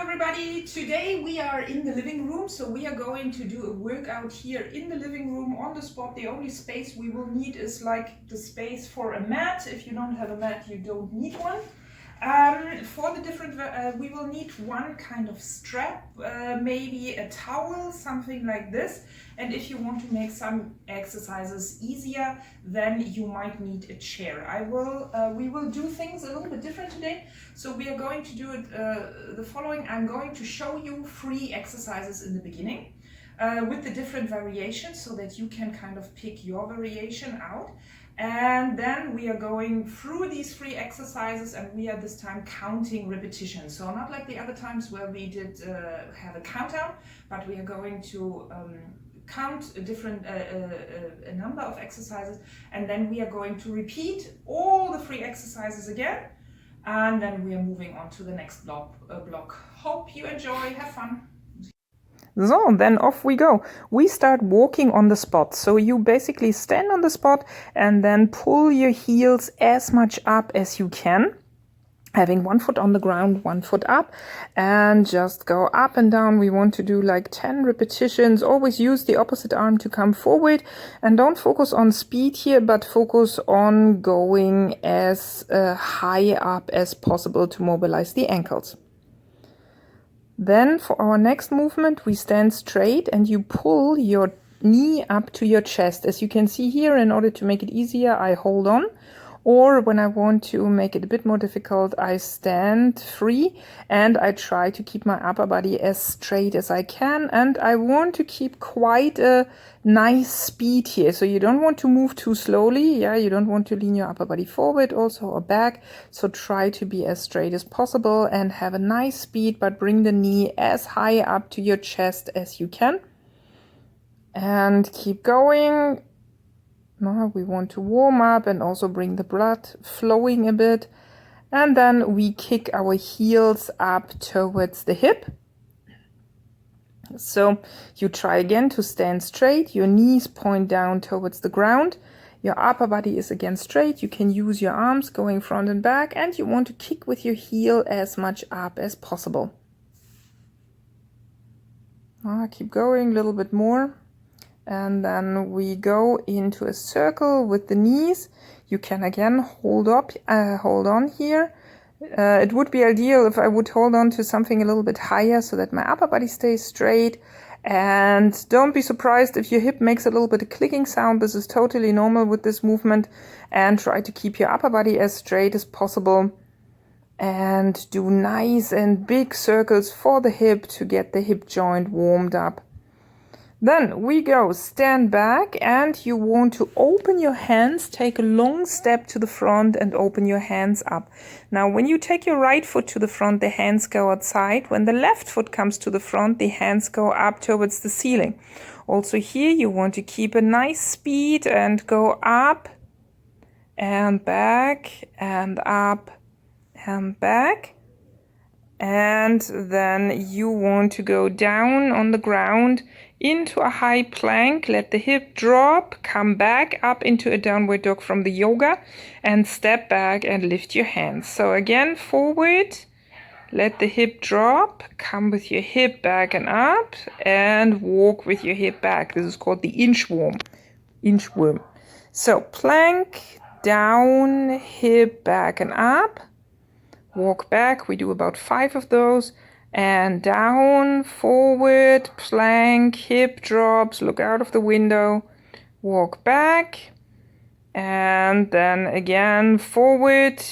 everybody, today we are in the living room, so we are going to do a workout here in the living room on the spot. The only space we will need is like the space for a mat. If you don't have a mat, you don't need one. For the different, we will need one kind of strap, maybe a towel, something like this. And if you want to make some exercises easier, then you might need a chair. We will do things a little bit different today. So we are going to do it the following. I'm going to show you 3 exercises in the beginning with the different variations so that you can kind of pick your variation out. And then we are going through these 3 exercises, and we are this time counting repetitions. So not like the other times where we did have a countdown, but we are going to count a number of exercises, and then we are going to repeat all the 3 exercises again, and then we are moving on to the next block. Hope you enjoy, have fun. So then off we go. We start walking on the spot. So you basically stand on the spot and then pull your heels as much up as you can, having 1 foot on the ground, 1 foot up, and just go up and down. We want to do like 10 repetitions. Always use the opposite arm to come forward, and don't focus on speed here, but focus on going as high up as possible to mobilize the ankles. Then for our next movement, we stand straight and you pull your knee up to your chest. As you can see here, in order to make it easier, I hold on. Or when I want to make it a bit more difficult, I stand free and I try to keep my upper body as straight as I can. And I want to keep quite a nice speed here. So you don't want to move too slowly. Yeah, you don't want to lean your upper body forward also or back. So try to be as straight as possible and have a nice speed, but bring the knee as high up to your chest as you can. And keep going. Now we want to warm up and also bring the blood flowing a bit. And then we kick our heels up towards the hip. So you try again to stand straight. Your knees point down towards the ground. Your upper body is again straight. You can use your arms going front and back. And you want to kick with your heel as much up as possible. Keep going a little bit more. And then we go into a circle with the knees. You can again hold on here. It would be ideal if I would hold on to something a little bit higher so that my upper body stays straight. And don't be surprised if your hip makes a little bit of clicking sound. This is totally normal with this movement. And try to keep your upper body as straight as possible. And do nice and big circles for the hip to get the hip joint warmed up. Then we go stand back, and you want to open your hands, take a long step to the front and open your hands up. Now when you take your right foot to the front, the hands go outside. When the left foot comes to the front, the hands go up towards the ceiling. Also here you want to keep a nice speed and go up and back and up and back. And then you want to go down on the ground into a high plank, let the hip drop, come back up into a downward dog from the yoga, and step back and lift your hands. So again, forward, let the hip drop, come with your hip back and up, and walk with your hip back. This is called the inchworm. So plank, down, hip back and up. Walk back, we do about 5 of those, and down, forward, plank, hip drops, look out of the window, walk back, and then again forward,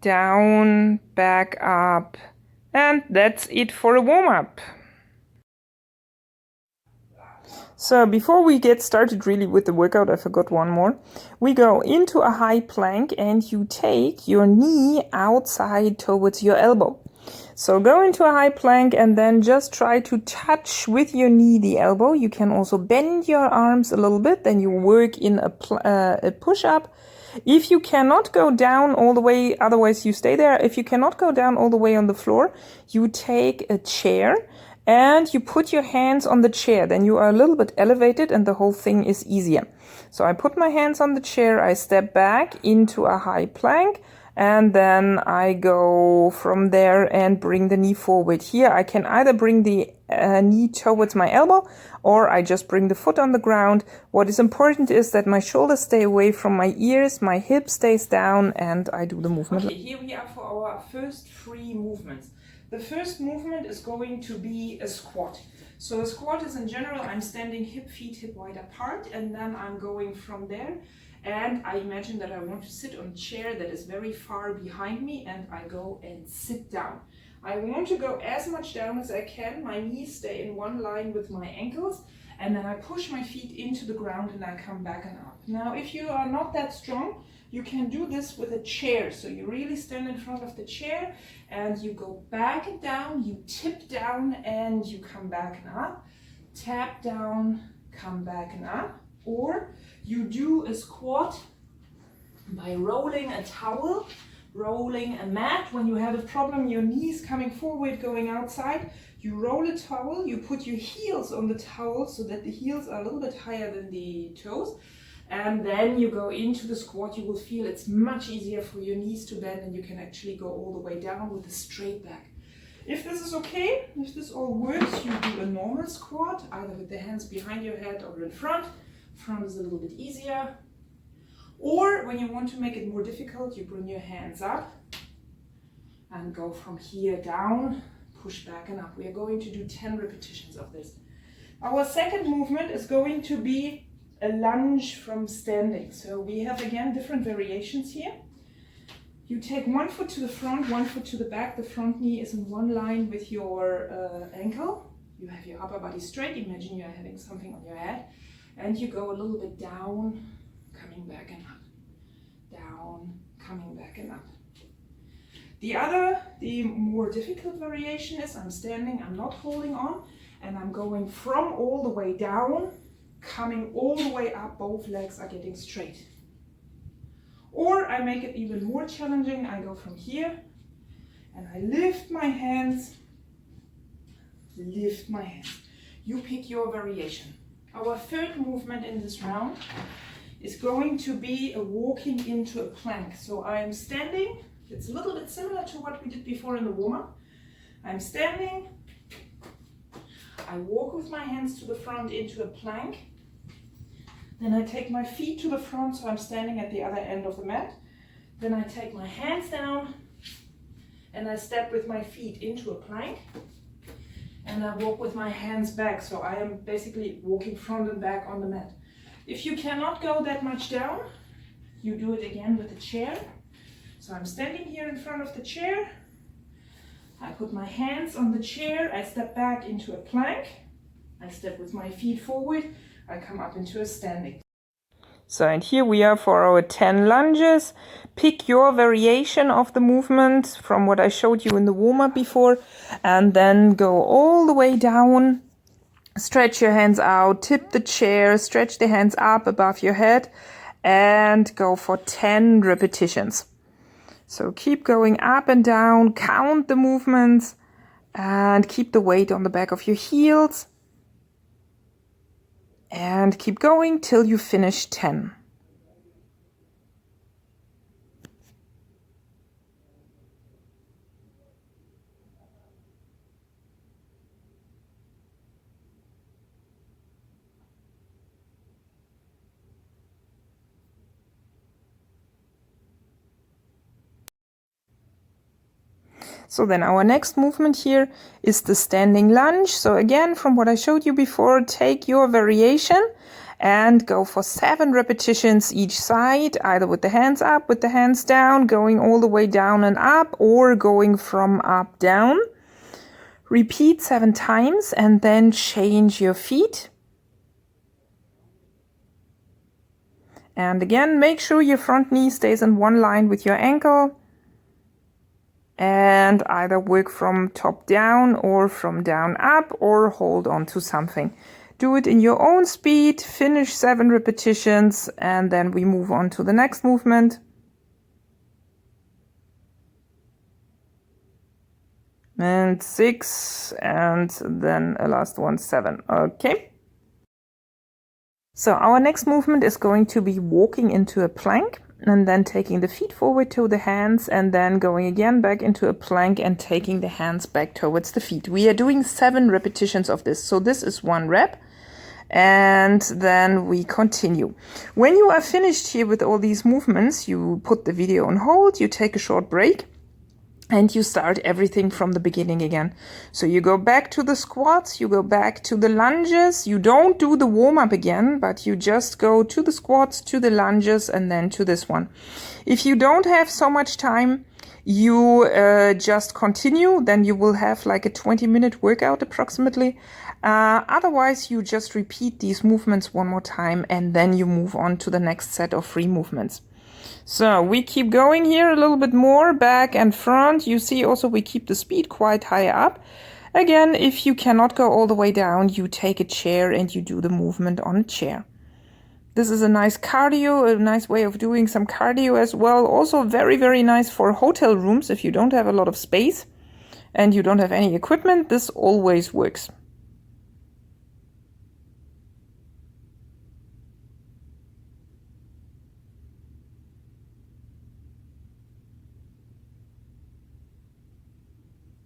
down, back up, and that's it for a warm-up. So before we get started really with the workout, I forgot one more. We go into a high plank and you take your knee outside towards your elbow. So go into a high plank and then just try to touch with your knee the elbow. You can also bend your arms a little bit, then you work in a push-up. If you cannot go down all the way, otherwise you stay there. If you cannot go down all the way on the floor, you take a chair and you put your hands on the chair. Then you are a little bit elevated and the whole thing is easier. So I put my hands on the chair, I step back into a high plank, and then I go from there and bring the knee forward. Here I can either bring the knee towards my elbow, or I just bring the foot on the ground. What is important is that my shoulders stay away from my ears, my hip stays down, and I do the movement. Okay, here we are for our first 3 movements. The first movement is going to be a squat. So a squat is, in general, I'm standing feet hip wide apart, and then I'm going from there. And I imagine that I want to sit on a chair that is very far behind me, and I go and sit down. I want to go as much down as I can. My knees stay in one line with my ankles, and then I push my feet into the ground and I come back and up. Now, if you are not that strong, you can do this with a chair. So you really stand in front of the chair and you go back and down, you tip down and you come back and up. Tap down, come back and up. Or you do a squat by rolling a towel, rolling a mat. When you have a problem, your knees coming forward, going outside, you roll a towel, you put your heels on the towel so that the heels are a little bit higher than the toes. And then you go into the squat. You will feel it's much easier for your knees to bend, and you can actually go all the way down with a straight back. If this is okay, if this all works, you do a normal squat, either with the hands behind your head or in front. Front is a little bit easier. Or when you want to make it more difficult, you bring your hands up and go from here down, push back and up. We are going to do 10 repetitions of this. Our second movement is going to be a lunge from standing. So we have again different variations here. You take one foot to the front, one foot to the back. The front knee is in one line with your ankle. You have your upper body straight. Imagine you are having something on your head. And you go a little bit down, coming back and up. Down, coming back and up. The more difficult variation is I'm standing, I'm not holding on, and I'm going from all the way down, coming all the way up. Both legs are getting straight. Or I make it even more challenging. I go from here and I lift my hands, lift my hands. You pick your variation. Our third movement in this round is going to be a walking into a plank. So I am standing. It's a little bit similar to what we did before in the warm-up. I'm standing. I walk with my hands to the front into a plank. Then I take my feet to the front, so I'm standing at the other end of the mat. Then I take my hands down and I step with my feet into a plank. And I walk with my hands back, so I am basically walking front and back on the mat. If you cannot go that much down, you do it again with a chair. So I'm standing here in front of the chair. I put my hands on the chair, I step back into a plank. I step with my feet forward, I come up into a standing. So, and here we are for our 10 lunges. Pick your variation of the movement from what I showed you in the warm-up before, and then go all the way down. Stretch your hands out, tip the chair, stretch the hands up above your head, and go for 10 repetitions. So keep going up and down, count the movements, and keep the weight on the back of your heels. And keep going till you finish 10. So then our next movement here is the standing lunge. So again, from what I showed you before, take your variation and go for 7 repetitions each side, either with the hands up, with the hands down, going all the way down and up, or going from up down. Repeat 7 times and then change your feet. And again, make sure your front knee stays in one line with your ankle. And either work from top down or from down up, or hold on to something. Do it in your own speed, finish 7 repetitions, and then we move on to the next movement. And 6, and then a last one, 7. Okay. So our next movement is going to be walking into a plank. and then taking the feet forward to the hands, and then going again back into a plank and taking the hands back towards the feet. We are doing 7 repetitions of this. So this is 1 rep. And then we continue. When you are finished here with all these movements, you put the video on hold, you take a short break, and you start everything from the beginning again. So you go back to the squats, you go back to the lunges. You don't do the warm-up again, but you just go to the squats, to the lunges, and then to this one. If you don't have so much time, you just continue. Then you will have like a 20-minute workout approximately. Otherwise, you just repeat these movements one more time, and then you move on to the next set of free movements. So we keep going here a little bit more, back and front. You see also we keep the speed quite high up. Again, if you cannot go all the way down, you take a chair and you do the movement on a chair. This is a nice cardio, a nice way of doing some cardio as well. Also very, very nice for hotel rooms if you don't have a lot of space and you don't have any equipment. This always works.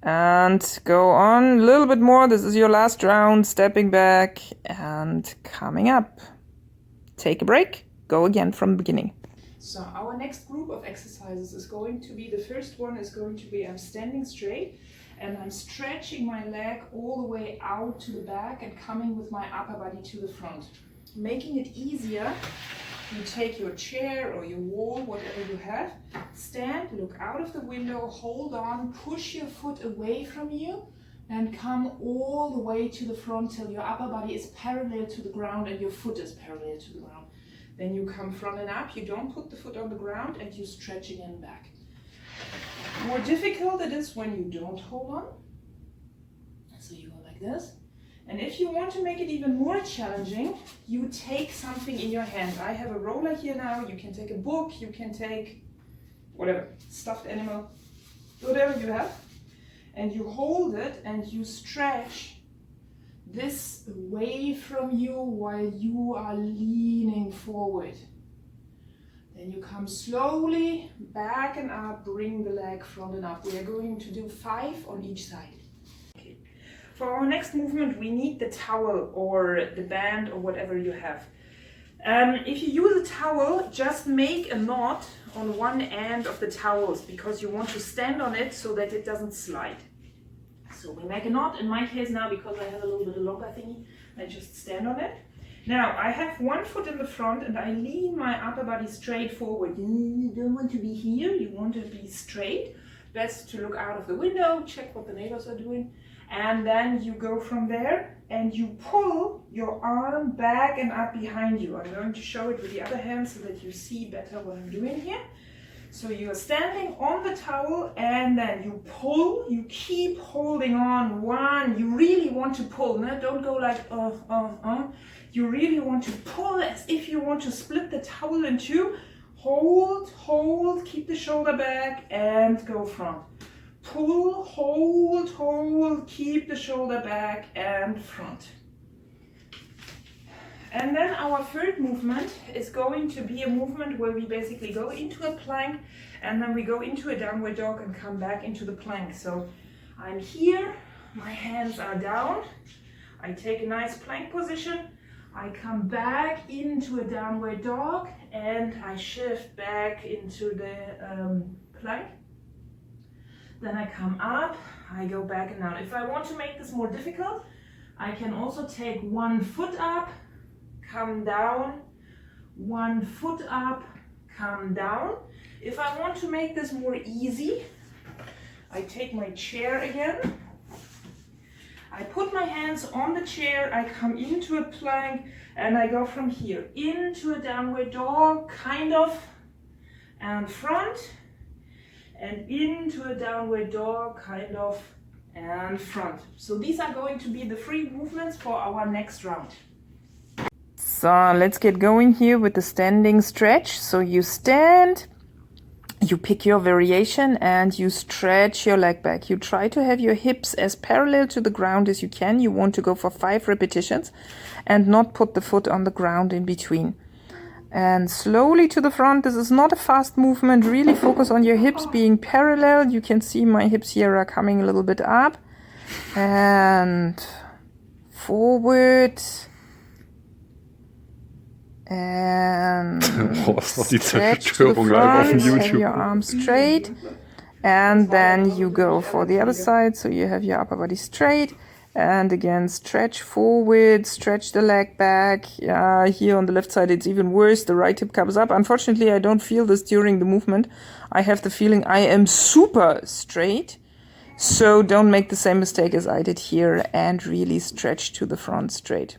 And go on a little bit more. This is your last round, stepping back and coming up. Take a break, go again from the beginning. So our next group of exercises is going to be, the first one is going to be I'm standing straight and I'm stretching my leg all the way out to the back and coming with my upper body to the front. Making it easier, you take your chair or your wall, whatever you have, stand, look out of the window, hold on, push your foot away from you and come all the way to the front till your upper body is parallel to the ground and your foot is parallel to the ground. Then you come front and up, you don't put the foot on the ground and you stretch again back. More difficult it is when you don't hold on. So you go like this. And if you want to make it even more challenging, you take something in your hand. I have a roller here now. You can take a book, you can take whatever, stuffed animal, whatever you have. And you hold it and you stretch this away from you while you are leaning forward. Then you come slowly back and up, bring the leg front and up. We are going to do 5 on each side. For our next movement, we need the towel or the band or whatever you have. If you use a towel, just make a knot on one end of the towels because you want to stand on it so that it doesn't slide. So we make a knot. In my case now, because I have a little bit longer thingy, I just stand on it. Now I have one foot in the front and I lean my upper body straight forward. You don't want to be here, you want to be straight. Best to look out of the window, check what the neighbors are doing. And then you go from there and you pull your arm back and up behind you. I'm going to show it with the other hand so that you see better what I'm doing here. So you are standing on the towel and then you pull, you keep holding on one. You really want to pull, no? Don't go like, You really want to pull as if you want to split the towel in two. Hold, hold, keep the shoulder back and go front. Pull, hold, hold, keep the shoulder back and front. And then our third movement is going to be a movement where we basically go into a plank and then we go into a downward dog and come back into the plank. So I'm here, my hands are down, I take a nice plank position, I come back into a downward dog and I shift back into the plank. Then I come up, I go back and down. If I want to make this more difficult, I can also take one foot up, come down, one foot up, come down. If I want to make this more easy, I take my chair again. I put my hands on the chair, I come into a plank and I go from here into a downward dog, kind of, and front, and into a downward dog, kind of, and front. So these are going to be the free movements for our next round. So let's get going here with the standing stretch. So you stand, you pick your variation and you stretch your leg back. You try to have your hips as parallel to the ground as you can. You want to go for 5 repetitions and not put the foot on the ground in between. and slowly to the front. This is not a fast movement. Really focus on your hips being parallel. You can see my hips here are coming a little bit up. And forward. And stretch to the front, have your arms straight, and then you go for the other side, so you have your upper body straight, and again stretch forward, stretch the leg back. Here on the left side it's even worse, the right hip comes up. Unfortunately I don't feel this during the movement. I have the feeling I am super straight, so don't make the same mistake as I did here and really stretch to the front straight.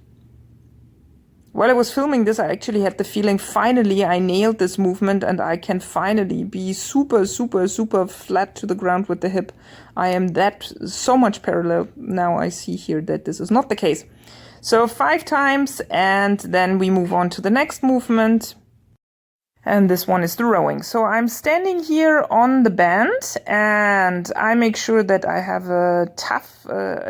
While I was filming this, I actually had the feeling finally I nailed this movement and I can finally be super flat to the ground with the hip. I am so much parallel. Now I see here that this is not the case. So 5 times, and then we move on to the next movement. And this one is the rowing. So I'm standing here on the band and I make sure that I have a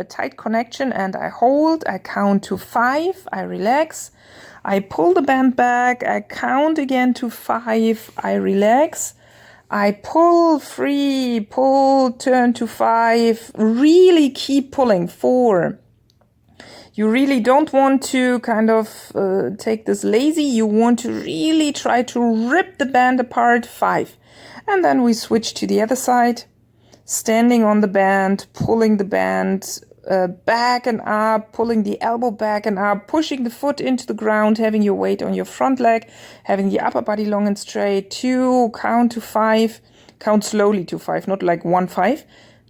tight connection, and I hold, I count to 5, I relax, I pull the band back, I count again to 5, I relax, I pull, 3, pull, turn to 5, really keep pulling, 4. You really don't want to kind of take this lazy. You want to really try to rip the band apart, 5. And then we switch to the other side, standing on the band, pulling the band back and up, pulling the elbow back and up, pushing the foot into the ground, having your weight on your front leg, having the upper body long and straight. 2, count to 5, count slowly to 5, not like 1, 5,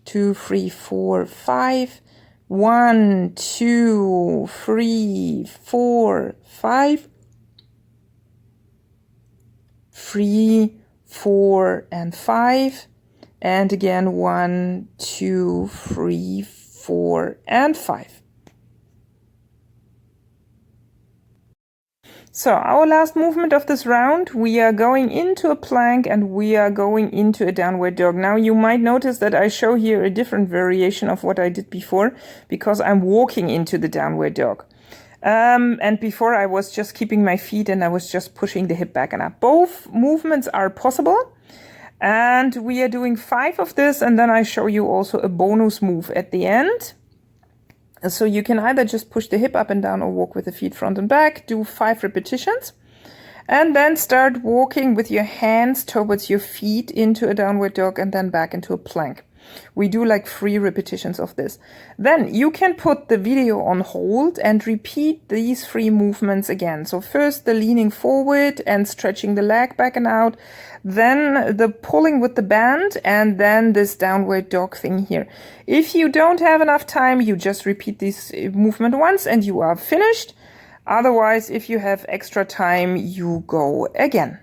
2, 3, 4, 5. 1, 2, 3, 4, 5, 3, 4, and 5, and again 1, 2, 3, 4, and 5. So our last movement of this round, we are going into a plank and we are going into a downward dog. Now you might notice that I show here a different variation of what I did before, because I'm walking into the downward dog. And before I was just keeping my feet and I was just pushing the hip back and up. Both movements are possible. And we are doing 5 of this, and then I show you also a bonus move at the end. So you can either just push the hip up and down or walk with the feet front and back, do 5 repetitions, and then start walking with your hands towards your feet into a downward dog and then back into a plank. We do like 3 repetitions of this. Then you can put the video on hold and repeat these 3 movements again. So first the leaning forward and stretching the leg back and out, then the pulling with the band, and then this downward dog thing here. If you don't have enough time, you just repeat this movement once and you are finished. Otherwise, if you have extra time, you go again.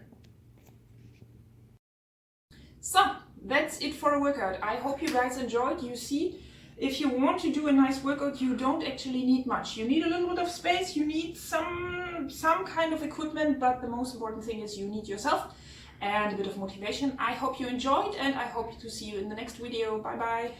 So that's it for a workout. I hope you guys enjoyed. You see, if you want to do a nice workout, you don't actually need much. You need a little bit of space, you need some kind of equipment, but the most important thing is you need yourself and a bit of motivation. I hope you enjoyed, and I hope to see you in the next video. Bye bye.